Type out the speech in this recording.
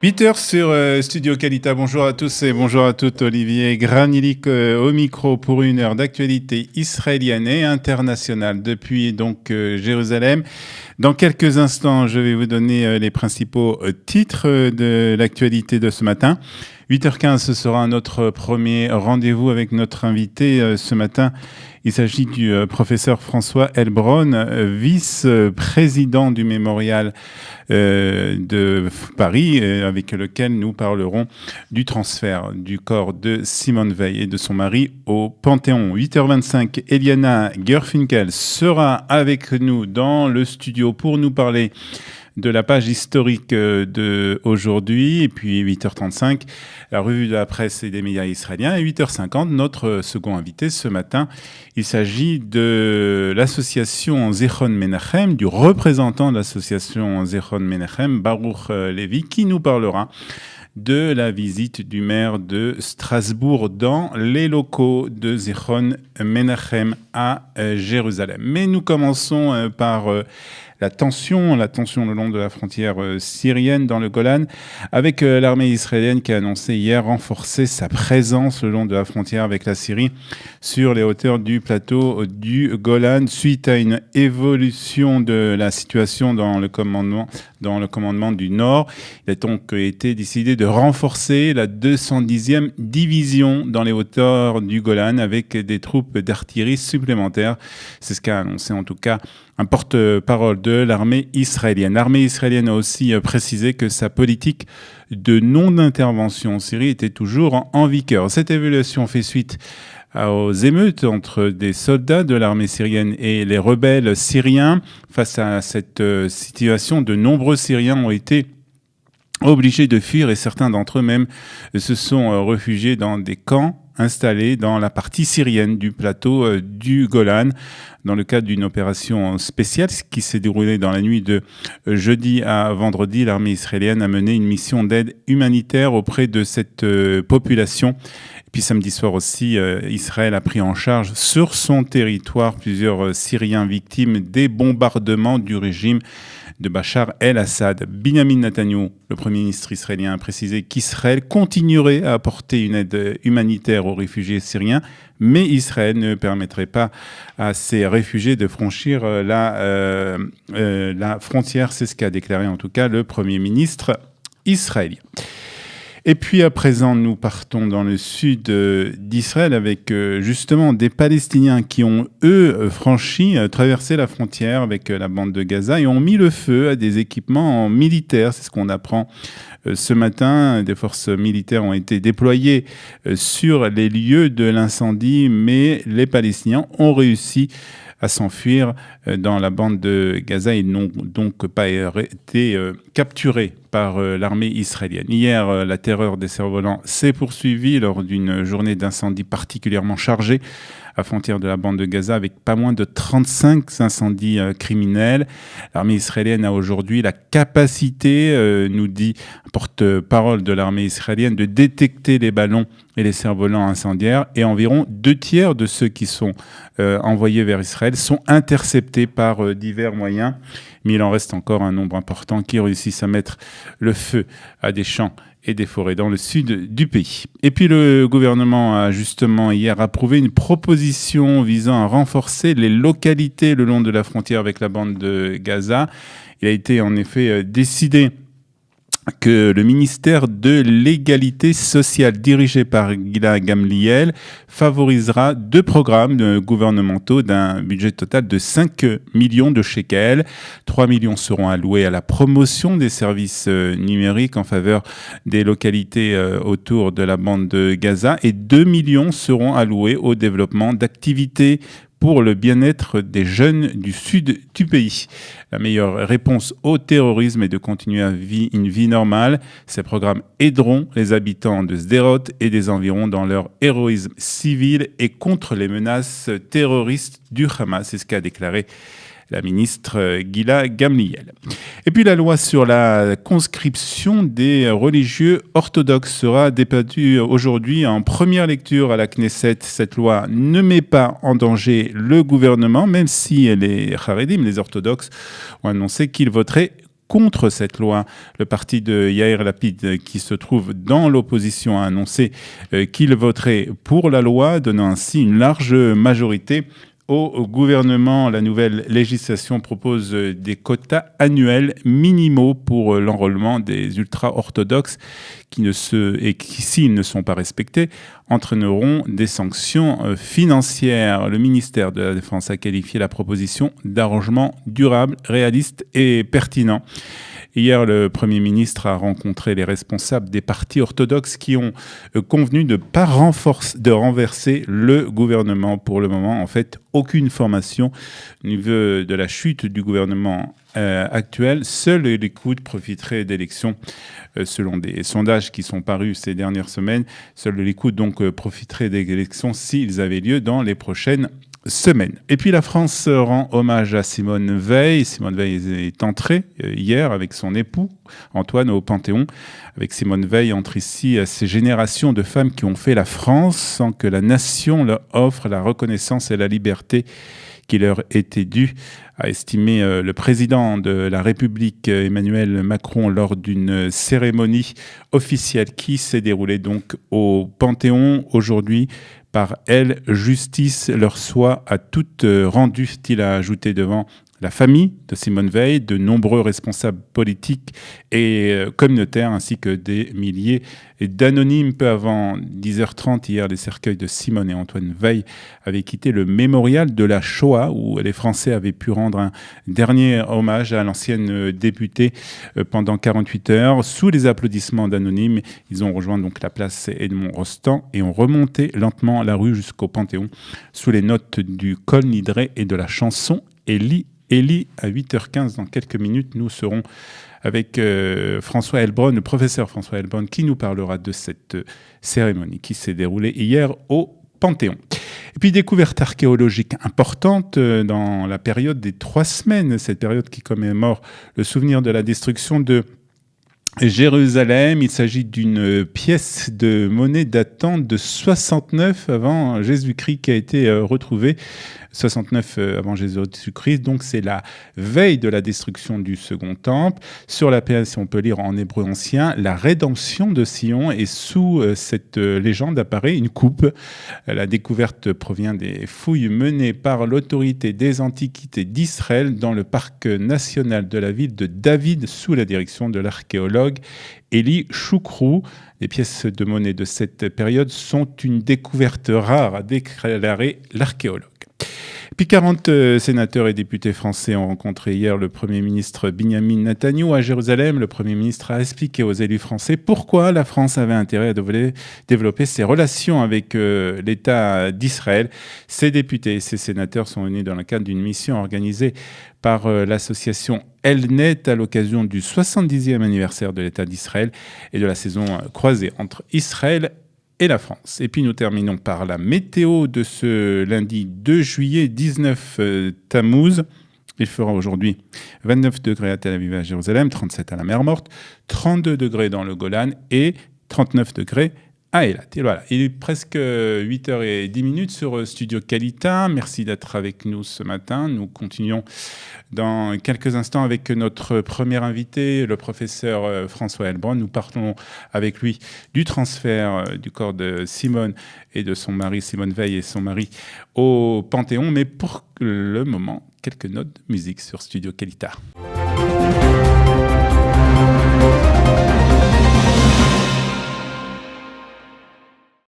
8 heures sur Studio Kalita. Bonjour à tous et bonjour à toutes. Olivier Granilic au micro pour une heure d'actualité israélienne et internationale depuis donc Jérusalem. Dans quelques instants, je vais vous donner les principaux titres de l'actualité de ce matin. 8h15, ce sera notre premier rendez-vous avec notre invité ce matin. Il s'agit du professeur François Heilbronn, vice-président du Mémorial de Paris, avec lequel nous parlerons du transfert du corps de Simone Veil et de son mari au Panthéon. 8h25, Eliana Gerfinkel sera avec nous dans le studio pour nous parler de la page historique de aujourd'hui, et puis 8h35, la revue de la presse et des médias israéliens, et 8h50, notre second invité ce matin. Il s'agit de l'association Zichron Menachem, du représentant de l'association Zichron Menachem, Baruch Levy, qui nous parlera de la visite du maire de Strasbourg dans les locaux de Zichron Menachem à Jérusalem. Mais nous commençons par la tension le long de la frontière syrienne dans le Golan, avec l'armée israélienne qui a annoncé hier renforcer sa présence le long de la frontière avec la Syrie sur les hauteurs du plateau du Golan suite à une évolution de la situation dans le commandement du Nord. Il a donc été décidé de renforcer la 210e division dans les hauteurs du Golan avec des troupes d'artillerie supplémentaires. C'est ce qu'a annoncé en tout cas un porte-parole de l'armée israélienne. L'armée israélienne a aussi précisé que sa politique de non-intervention en Syrie était toujours en vigueur. Cette évaluation fait suite aux émeutes entre des soldats de l'armée syrienne et les rebelles syriens. Face à cette situation, de nombreux Syriens ont été obligés de fuir et certains d'entre eux même se sont réfugiés dans des camps installés dans la partie syrienne du plateau du Golan, dans le cadre d'une opération spéciale qui s'est déroulée dans la nuit de jeudi à vendredi. L'armée israélienne a mené une mission d'aide humanitaire auprès de cette population. Et puis samedi soir aussi, Israël a pris en charge sur son territoire plusieurs Syriens victimes des bombardements du régime de Bachar el-Assad. Binyamin Netanyahou, le Premier ministre israélien, a précisé qu'Israël continuerait à apporter une aide humanitaire aux réfugiés syriens, mais Israël ne permettrait pas à ces réfugiés de franchir la frontière. C'est ce qu'a déclaré en tout cas le Premier ministre israélien. Et puis à présent, nous partons dans le sud d'Israël avec justement des Palestiniens qui ont, eux, traversé la frontière avec la bande de Gaza et ont mis le feu à des équipements militaires. C'est ce qu'on apprend ce matin. Des forces militaires ont été déployées sur les lieux de l'incendie, mais les Palestiniens ont réussi à s'enfuir dans la bande de Gaza. Ils n'ont donc pas été capturés par l'armée israélienne. Hier, la terreur des cerfs-volants s'est poursuivie lors d'une journée d'incendie particulièrement chargée à la frontière de la bande de Gaza, avec pas moins de 35 incendies criminels. L'armée israélienne a aujourd'hui la capacité, nous dit un porte-parole de l'armée israélienne, de détecter les ballons et les cerfs-volants incendiaires, et environ 2/3 de ceux qui sont envoyés vers Israël sont interceptés par divers moyens. Mais il en reste encore un nombre important qui réussissent à mettre le feu à des champs et des forêts dans le sud du pays. Et puis le gouvernement a justement hier approuvé une proposition visant à renforcer les localités le long de la frontière avec la bande de Gaza. Il a été en effet décidé que le ministère de l'égalité sociale dirigé par Gila Gamliel favorisera 2 programmes gouvernementaux d'un budget total de 5 millions de shekels. 3 millions seront alloués à la promotion des services numériques en faveur des localités autour de la bande de Gaza et 2 millions seront alloués au développement d'activités pour le bien-être des jeunes du sud du pays. La meilleure réponse au terrorisme est de continuer une vie normale. Ces programmes aideront les habitants de Sderot et des environs dans leur héroïsme civil et contre les menaces terroristes du Hamas. C'est ce qu'a déclaré la ministre Gila Gamliel. Et puis la loi sur la conscription des religieux orthodoxes sera débattue aujourd'hui en première lecture à la Knesset. Cette loi ne met pas en danger le gouvernement, même si les Haredim, les orthodoxes, ont annoncé qu'ils voteraient contre cette loi. Le parti de Yair Lapid, qui se trouve dans l'opposition, a annoncé qu'il voterait pour la loi, donnant ainsi une large majorité au gouvernement. La nouvelle législation propose des quotas annuels minimaux pour l'enrôlement des ultra-orthodoxes qui, s'ils ne sont pas respectés, entraîneront des sanctions financières. Le ministère de la Défense a qualifié la proposition d'arrangement durable, réaliste et pertinent. Hier, le Premier ministre a rencontré les responsables des partis orthodoxes qui ont convenu de ne pas renverser le gouvernement. Pour le moment, en fait, aucune formation au niveau de la chute du gouvernement actuel. Seul le Likoud profiterait d'élections selon des sondages qui sont parus ces dernières semaines. Seul le Likoud donc profiterait des élections s'ils avaient lieu dans les prochaines semaine. Et puis la France rend hommage à Simone Veil. Simone Veil est entrée hier avec son époux Antoine au Panthéon. Avec Simone Veil entre ici ces générations de femmes qui ont fait la France sans que la nation leur offre la reconnaissance et la liberté qui leur était due, a estimé le président de la République Emmanuel Macron lors d'une cérémonie officielle qui s'est déroulée donc au Panthéon aujourd'hui. Par elle, justice leur soit à toutes rendue, il a ajouté devant la famille de Simone Veil, de nombreux responsables politiques et communautaires, ainsi que des milliers d'anonymes. Peu avant 10h30, hier, les cercueils de Simone et Antoine Veil avaient quitté le mémorial de la Shoah, où les Français avaient pu rendre un dernier hommage à l'ancienne députée pendant 48 heures. Sous les applaudissements d'anonymes, ils ont rejoint donc la place Edmond Rostand et ont remonté lentement la rue jusqu'au Panthéon, sous les notes du Kol Nidre et de la chanson Élie, à 8h15, dans quelques minutes, nous serons avec François Heilbronn, le professeur François Heilbronn, qui nous parlera de cette cérémonie qui s'est déroulée hier au Panthéon. Et puis, découverte archéologique importante dans la période des 3 semaines, cette période qui commémore le souvenir de la destruction de Jérusalem. Il s'agit d'une pièce de monnaie datant de 69 avant Jésus-Christ qui a été retrouvée. 69 avant Jésus-Christ, donc c'est la veille de la destruction du Second Temple. Sur la pièce, on peut lire en hébreu ancien la rédemption de Sion, et sous cette légende apparaît une coupe. La découverte provient des fouilles menées par l'autorité des antiquités d'Israël dans le parc national de la ville de David sous la direction de l'archéologue Eli Choukrou. Les pièces de monnaie de cette période sont une découverte rare, a déclaré l'archéologue. Puis 40 sénateurs et députés français ont rencontré hier le Premier ministre Benyamin Netanyahou à Jérusalem. Le Premier ministre a expliqué aux élus français pourquoi la France avait intérêt à développer ses relations avec l'État d'Israël. Ces députés et ces sénateurs sont venus dans le cadre d'une mission organisée par l'association Elnet à l'occasion du 70e anniversaire de l'État d'Israël et de la saison croisée entre Israël et la France. Et puis nous terminons par la météo de ce lundi 2 juillet, 19 Tammuz. Il fera aujourd'hui 29 degrés à Tel Aviv et à Jérusalem, 37 à la mer Morte, 32 degrés dans le Golan et 39 degrés à Eilat. Et voilà, il est presque 8h10 sur Studio Kalita. Merci d'être avec nous ce matin. Nous continuons dans quelques instants avec notre premier invité, le professeur François Heilbronn. Nous parlons avec lui du transfert du corps de Simone et de son mari, Simone Veil et son mari, au Panthéon. Mais pour le moment, quelques notes de musique sur Studio Kalita.